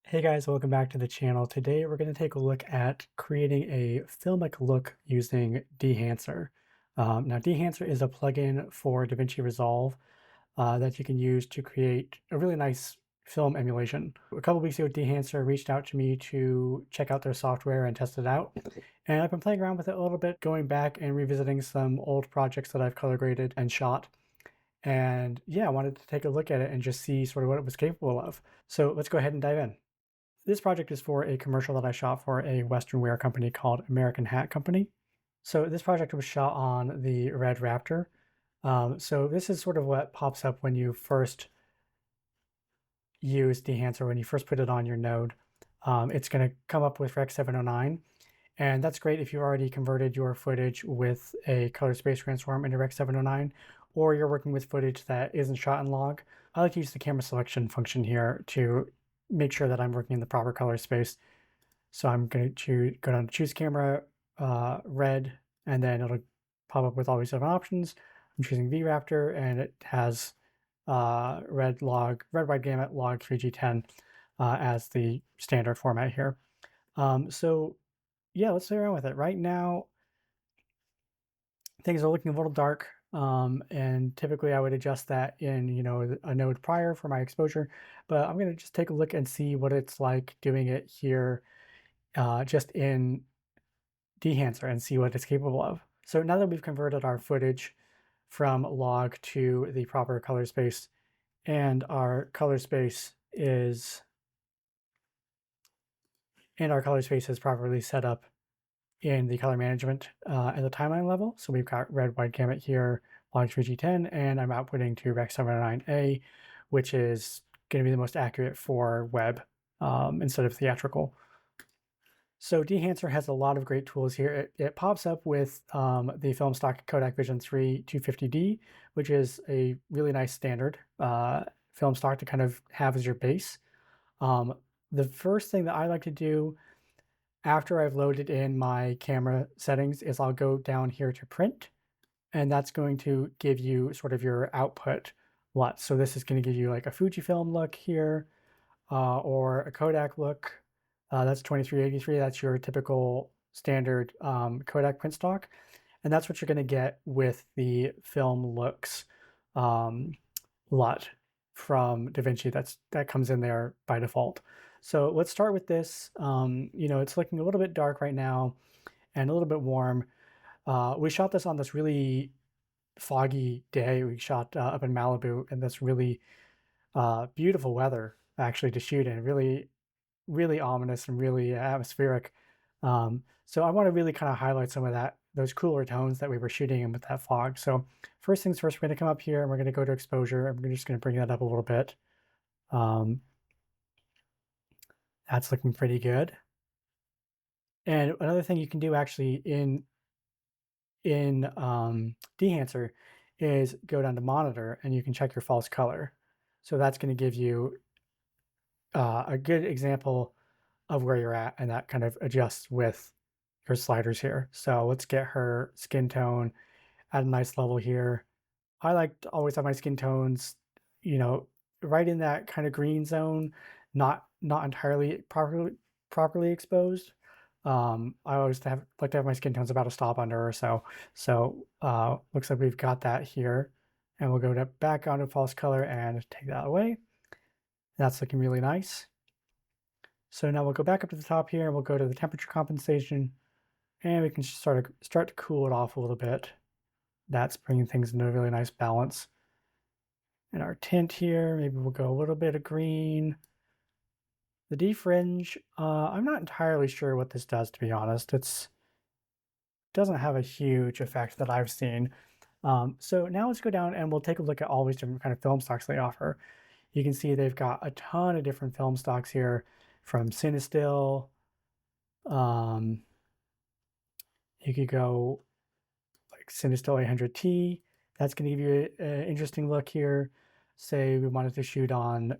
Hey guys, welcome back to the channel. Today we're going to take a look at creating a filmic look using Dehancer. Now Dehancer is a plugin for Davinci Resolve that you can use to create a really nice film emulation. A couple weeks ago, Dehancer reached out to me to check out their software and test it out. And I've been playing around with it a little bit, going back and revisiting some old projects that I've color graded and shot. And yeah, I wanted to take a look at it and just see sort of what it was capable of. So let's go ahead and dive in. This project is for a commercial that I shot for a Western wear company called American Hat Company. So this project was shot on the RED Raptor. So this is sort of what pops up when you first use Dehancer, when you first put it on your node. It's going to come up with Rec 709, and that's great if you already converted your footage with a color space transform into Rec 709, or you're working with footage that isn't shot in log. I like to use the camera selection function here to make sure that I'm working in the proper color space. So I'm going to go down to choose camera, red, and then it'll pop up with all these different options. I'm choosing V Raptor, and it has red wide gamut log 3G10 as the standard format here. So yeah, let's play around with it. Right now, things are looking a little dark, and typically I would adjust that in a node prior for my exposure, but I'm going to just take a look and see what it's like doing it here just in Dehancer and see what it's capable of. So now that we've converted our footage from log to the proper color space, and our color space is properly set up in the color management at the timeline level. So we've got red wide gamut here, log 3G10, and I'm outputting to Rec 709A, which is going to be the most accurate for web instead of theatrical. So Dehancer has a lot of great tools here. It pops up with the film stock Kodak Vision 3 250D, which is a really nice standard film stock to kind of have as your base. The first thing that I like to do after I've loaded in my camera settings is I'll go down here to print, and that's going to give you sort of your output LUT. So this is going to give you like a Fujifilm look here or a Kodak look. That's 2383. That's your typical standard Kodak print stock. And that's what you're going to get with the film looks LUT from Davinci. That comes in there by default. So let's start with this. It's looking a little bit dark right now and a little bit warm. We shot this on this really foggy day. We shot up in Malibu in this really beautiful weather actually to shoot in. Really ominous and really atmospheric. So I want to really kind of highlight some of those cooler tones that we were shooting in with that fog. So first things first, we're going to come up here and we're going to go to exposure, and we're just going to bring that up a little bit. That's looking pretty good. And another thing you can do actually in Dehancer is go down to monitor, and you can check your false color. So that's going to give you a good example of where you're at, and that kind of adjusts with your sliders here. So let's get her skin tone at a nice level here. I like to always have my skin tones, right in that kind of green zone, not entirely properly exposed. I always like to have my skin tones about a stop under or so. So looks like we've got that here, and we'll go back onto false color and take that away. That's looking really nice. So now we'll go back up to the top here, and we'll go to the temperature compensation, and we can start to cool it off a little bit. That's bringing things into a really nice balance. And our tint here, maybe we'll go a little bit of green. The defringe, I'm not entirely sure what this does, to be honest. It doesn't have a huge effect that I've seen. So now let's go down and we'll take a look at all these different kind of film stocks they offer. You can see they've got a ton of different film stocks here, from Cinestill. You could go like Cinestill 800T. That's going to give you an interesting look here. Say we wanted to shoot on,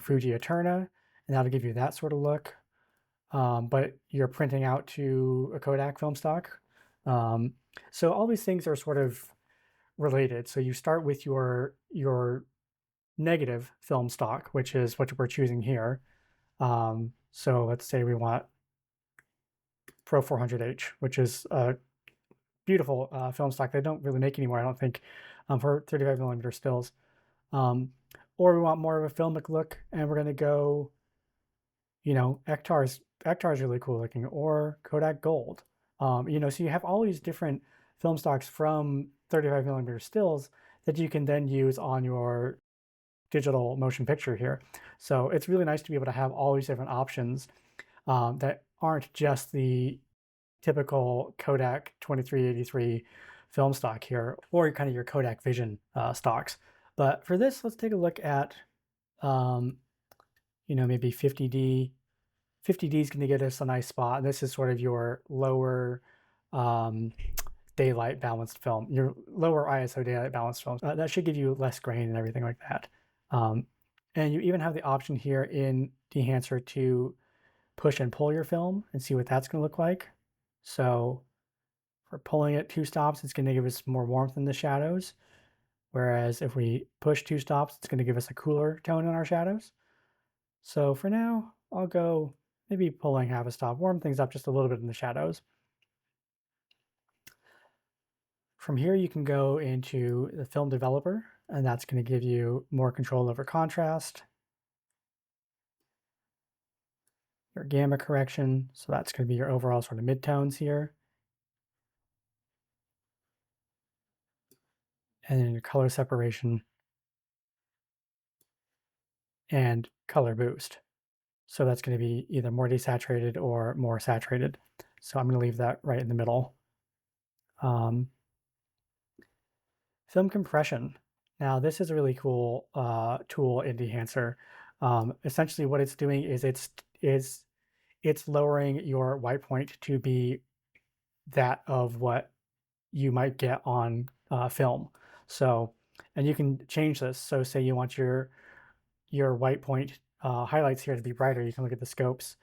Fuji Eterna, and that'll give you that sort of look. But you're printing out to a Kodak film stock. So all these things are sort of related. So you start with your negative film stock, which is what we're choosing here. So let's say we want Pro 400H, which is a beautiful film stock they don't really make anymore, I don't think, for 35mm stills. Or we want more of a filmic look, and we're going to go, Ektar's really cool looking, or Kodak Gold. So you have all these different film stocks from 35mm stills that you can then use on your digital motion picture here. So it's really nice to be able to have all these different options that aren't just the typical Kodak 2383 film stock here, or kind of your Kodak Vision stocks. But for this, let's take a look at, maybe 50D. 50D is going to get us a nice spot. And this is sort of your lower daylight balanced film, your lower ISO daylight balanced film. That should give you less grain and everything like that. And you even have the option here in Dehancer to push and pull your film and see what that's going to look like. So for pulling it 2 stops, it's going to give us more warmth in the shadows. Whereas if we push 2 stops, it's going to give us a cooler tone in our shadows. So for now, I'll go maybe pulling half a stop, warm things up just a little bit in the shadows. From here, you can go into the film developer, and that's going to give you more control over contrast, your gamma correction. So that's going to be your overall sort of midtones here. And then your color separation and color boost. So that's going to be either more desaturated or more saturated. So I'm going to leave that right in the middle. Film compression. Now this is a really cool tool in Dehancer. Essentially what it's doing is it's lowering your white point to be that of what you might get on film. So, and you can change this. So say you want your white point highlights here to be brighter, you can look at the scopes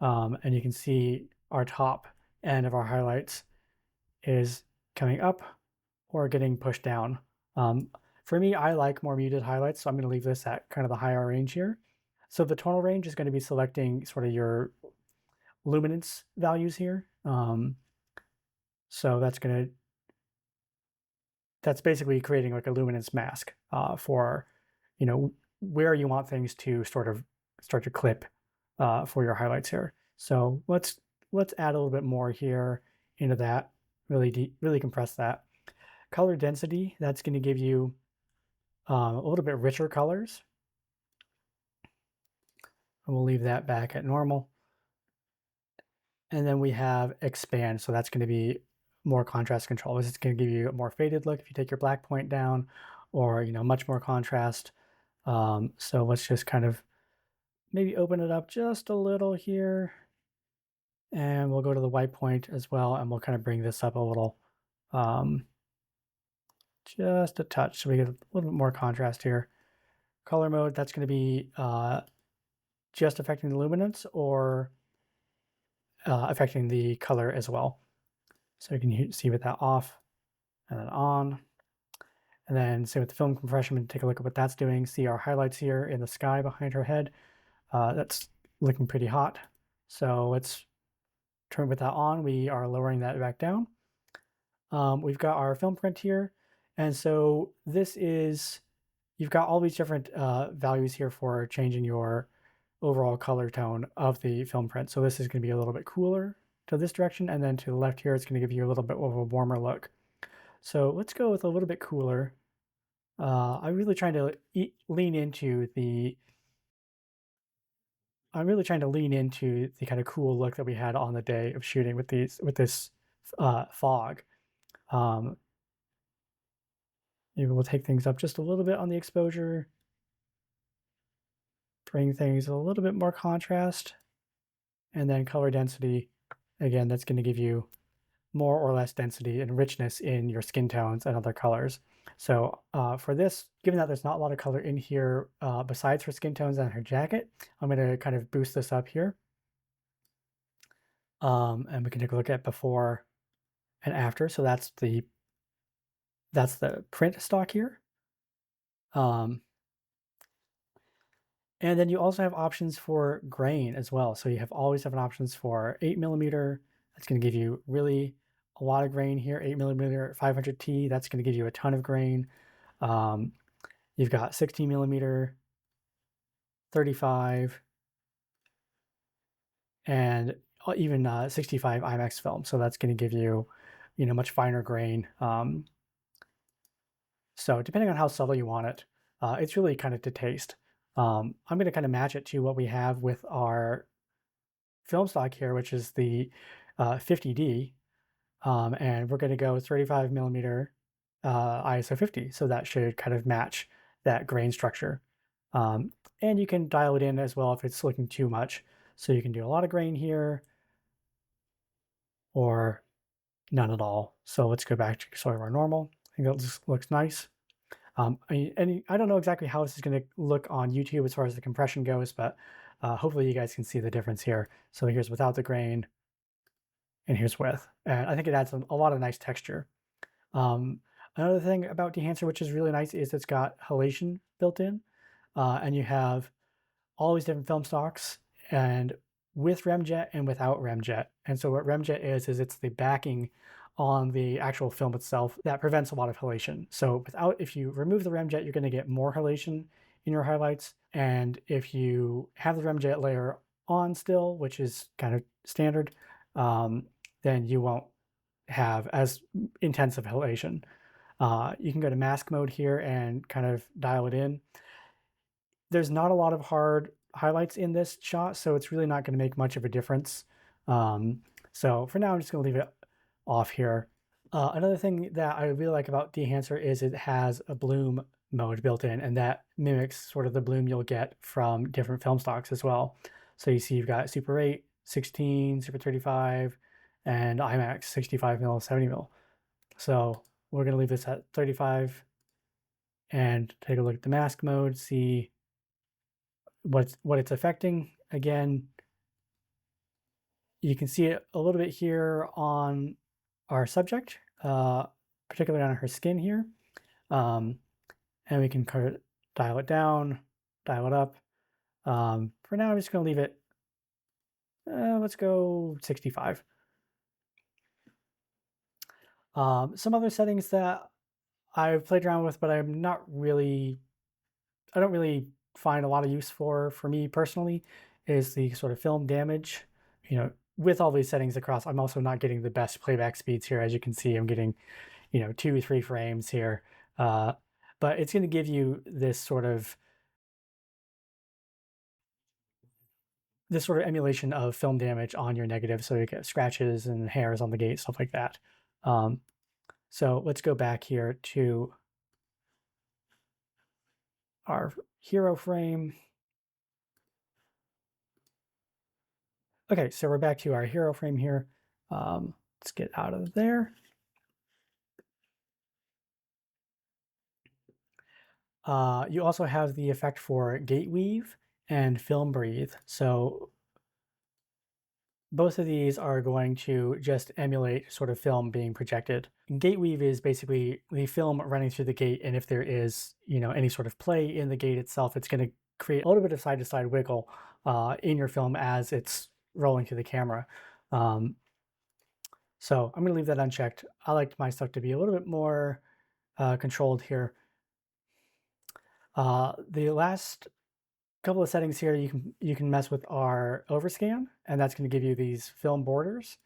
and you can see our top end of our highlights is coming up or getting pushed down. For me, I like more muted highlights, so I'm going to leave this at kind of the higher range here. So the tonal range is going to be selecting sort of your luminance values here. So that's basically creating like a luminance mask for, where you want things to sort of start to clip for your highlights here. So let's add a little bit more here into that, really compress that. Color density, that's going to give you a little bit richer colors. And we'll leave that back at normal. And then we have expand, so that's going to be more contrast control. This is going to give you a more faded look if you take your black point down, or much more contrast. So let's just kind of maybe open it up just a little here, and we'll go to the white point as well, and we'll kind of bring this up a little, just a touch, so we get a little bit more contrast here. Color mode, that's going to be just affecting the luminance or affecting the color as well. So you can see with that off and then on. And then same with the film compression, we take a look at what that's doing. See our highlights here in the sky behind her head. That's looking pretty hot. So let's turn with that on. We are lowering that back down. We've got our film print here. And so this is, you've got all these different values here for changing your overall color tone of the film print. So this is going to be a little bit cooler to this direction, and then to the left here, it's going to give you a little bit of a warmer look. So let's go with a little bit cooler. I'm really trying to lean into the kind of cool look that we had on the day of shooting with this fog. Maybe we'll take things up just a little bit on the exposure, bring things a little bit more contrast, and then color density. Again, that's going to give you more or less density and richness in your skin tones and other colors. So for this, given that there's not a lot of color in here besides her skin tones and her jacket, I'm going to kind of boost this up here. And we can take a look at before and after. So that's the print stock here. And then you also have options for grain as well. So you have always have options for 8mm. That's going to give you really a lot of grain here. 8mm 500T. That's going to give you a ton of grain. You've got 16mm, 35, and even 65 IMAX film. So that's going to give you, much finer grain. So depending on how subtle you want it, it's really kind of to taste. I'm going to kind of match it to what we have with our film stock here, which is the 50D, and we're going to go 35mm ISO 50. So that should kind of match that grain structure. And you can dial it in as well if it's looking too much. So you can do a lot of grain here or none at all. So let's go back to sort of our normal. I think that just looks nice. I don't know exactly how this is going to look on YouTube as far as the compression goes, but hopefully you guys can see the difference here. So here's without the grain, and here's with. And I think it adds a lot of nice texture. Another thing about Dehancer, which is really nice, is it's got halation built in, and you have all these different film stocks, and with remjet and without remjet. And so what remjet is it's the backing on the actual film itself that prevents a lot of halation. So if you remove the remjet, you're going to get more halation in your highlights. And if you have the remjet layer on still, which is kind of standard, then you won't have as intense of halation. You can go to mask mode here and kind of dial it in. There's not a lot of hard highlights in this shot, so it's really not going to make much of a difference. So for now, I'm just going to leave it off here. Another thing that I really like about Dehancer is it has a bloom mode built in, and that mimics sort of the bloom you'll get from different film stocks as well. So you see you've got Super 8, 16, Super 35, and IMAX 65mm, 70mm. So we're going to leave this at 35 and take a look at the mask mode, see what it's affecting. Again, you can see it a little bit here on our subject, particularly on her skin here. And we can kind of dial it down, dial it up. For now, I'm just going to leave it, let's go 65. Some other settings that I've played around with, but I don't really find a lot of use for me personally, is the sort of film damage. With all these settings across, I'm also not getting the best playback speeds here. As you can see, I'm getting, 2 or 3 frames here. But it's going to give you this sort of emulation of film damage on your negative, so you get scratches and hairs on the gate, stuff like that. So let's go back here to our hero frame. Okay, so we're back to our hero frame here. Let's get out of there. You also have the effect for gate weave and film breathe. So both of these are going to just emulate sort of film being projected. Gate weave is basically the film running through the gate, and if there is, any sort of play in the gate itself, it's going to create a little bit of side-to-side wiggle in your film as it's rolling through the camera. So I'm going to leave that unchecked. I like my stuff to be a little bit more controlled here. The last couple of settings here, you can mess with our overscan, and that's going to give you these film borders.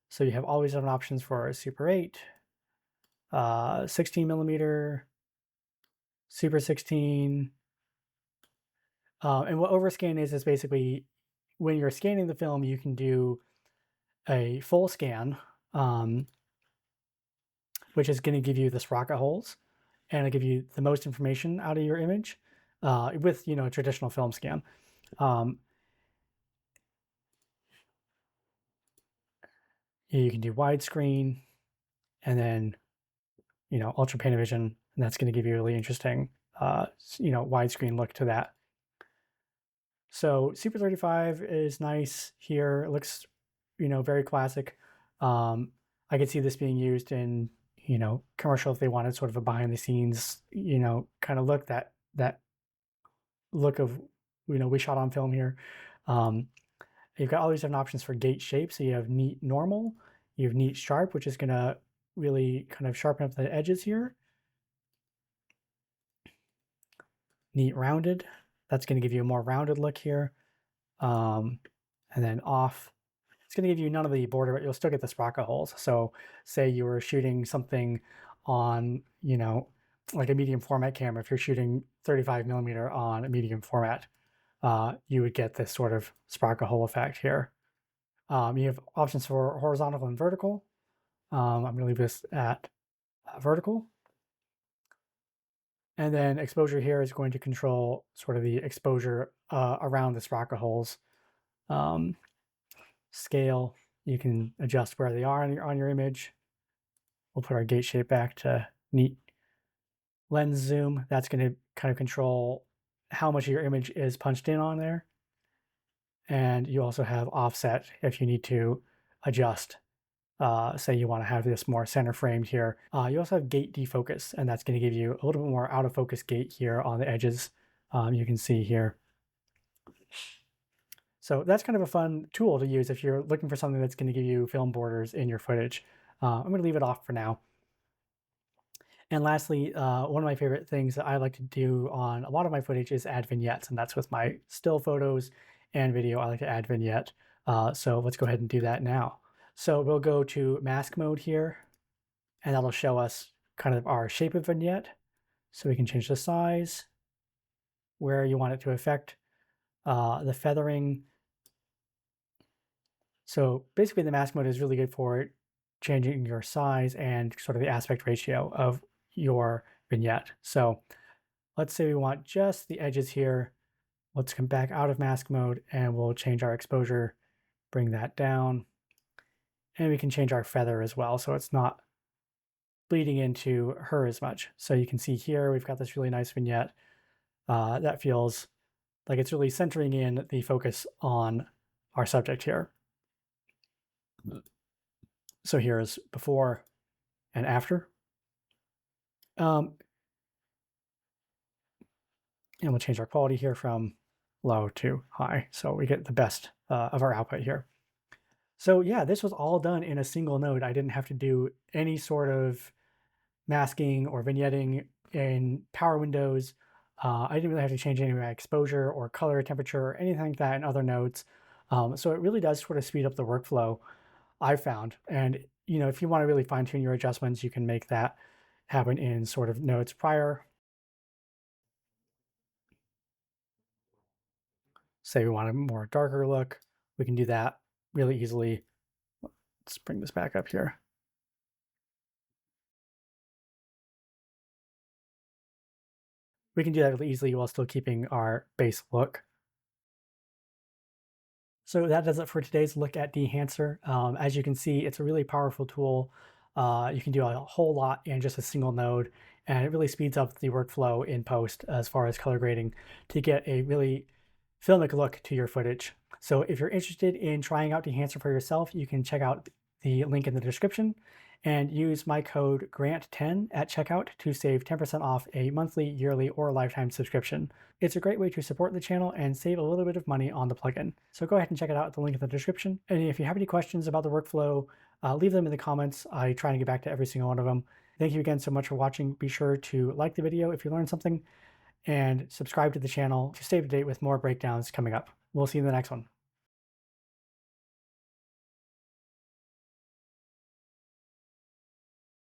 So you have always on options for Super 8, 16mm, Super 16. And what overscan is basically when you're scanning the film, you can do a full scan, which is going to give you this rocket holes, and it'll give you the most information out of your image with, a traditional film scan. You can do widescreen and then, ultra panavision, and that's going to give you a really interesting, widescreen look to that. So Super 35 is nice here. It looks, very classic. I could see this being used in, commercial if they wanted sort of a behind the scenes, kind of look, that look of we shot on film here. You've got all these different options for gate shape. So you have neat normal, you have neat sharp, which is going to really kind of sharpen up the edges here. Neat rounded, that's going to give you a more rounded look here. And then off, it's going to give you none of the border, but you'll still get the sprocket holes. So say you were shooting something on, like a medium format camera, if you're shooting 35 millimeter on a medium format, you would get this sort of sprocket hole effect here. You have options for horizontal and vertical. I'm going to leave this at vertical. And then exposure here is going to control sort of the exposure around the sprocket holes. Scale, you can adjust where they are on your image. We'll put our gate shape back to neat. Lens zoom, that's going to kind of control how much of your image is punched in on there. And you also have offset if you need to adjust. Say you want to have this more center framed here. You also have gate defocus, and that's going to give you a little bit more out of focus gate here on the edges. You can see here. So that's kind of a fun tool to use if you're looking for something that's going to give you film borders in your footage. I'm going to leave it off for now. And lastly, one of my favorite things that I like to do on a lot of my footage is add vignettes, and that's with my still photos and video. I like to add vignette. So let's go ahead and do that now. So we'll go to mask mode here, and that'll show us kind of our shape of vignette. So we can change the size, where you want it to affect, the feathering. So basically the mask mode is really good for changing your size and sort of the aspect ratio of your vignette. So let's say we want just the edges here. Let's come back out of mask mode and we'll change our exposure, bring that down. And we can change our feather as well, so it's not bleeding into her as much. So you can see here, we've got this really nice vignette that feels like it's really centering in the focus on our subject here. So here's before and after. And we'll change our quality here from low to high, so we get the best of our output here. So yeah, this was all done in a single node. I didn't have to do any sort of masking or vignetting in power windows. I didn't really have to change any of my exposure or color temperature or anything like that in other nodes. So it really does sort of speed up the workflow, I've found. And if you want to really fine tune your adjustments, you can make that happen in sort of nodes prior. Say we want a more darker look, we can do that really easily. Let's bring this back up here. We can do that really easily while still keeping our base look. So that does it for today's look at Dehancer. As you can see, it's a really powerful tool. You can do a whole lot in just a single node, and it really speeds up the workflow in post as far as color grading to get a really filmic look to your footage. So if you're interested in trying out Dehancer for yourself, you can check out the link in the description and use my code GRANT10 at checkout to save 10% off a monthly, yearly, or lifetime subscription. It's a great way to support the channel and save a little bit of money on the plugin. So go ahead and check it out at the link in the description. And if you have any questions about the workflow, leave them in the comments. I try to get back to every single one of them. Thank you again so much for watching. Be sure to like the video if you learned something, and subscribe to the channel to stay up to date with more breakdowns coming up. We'll see you in the next one.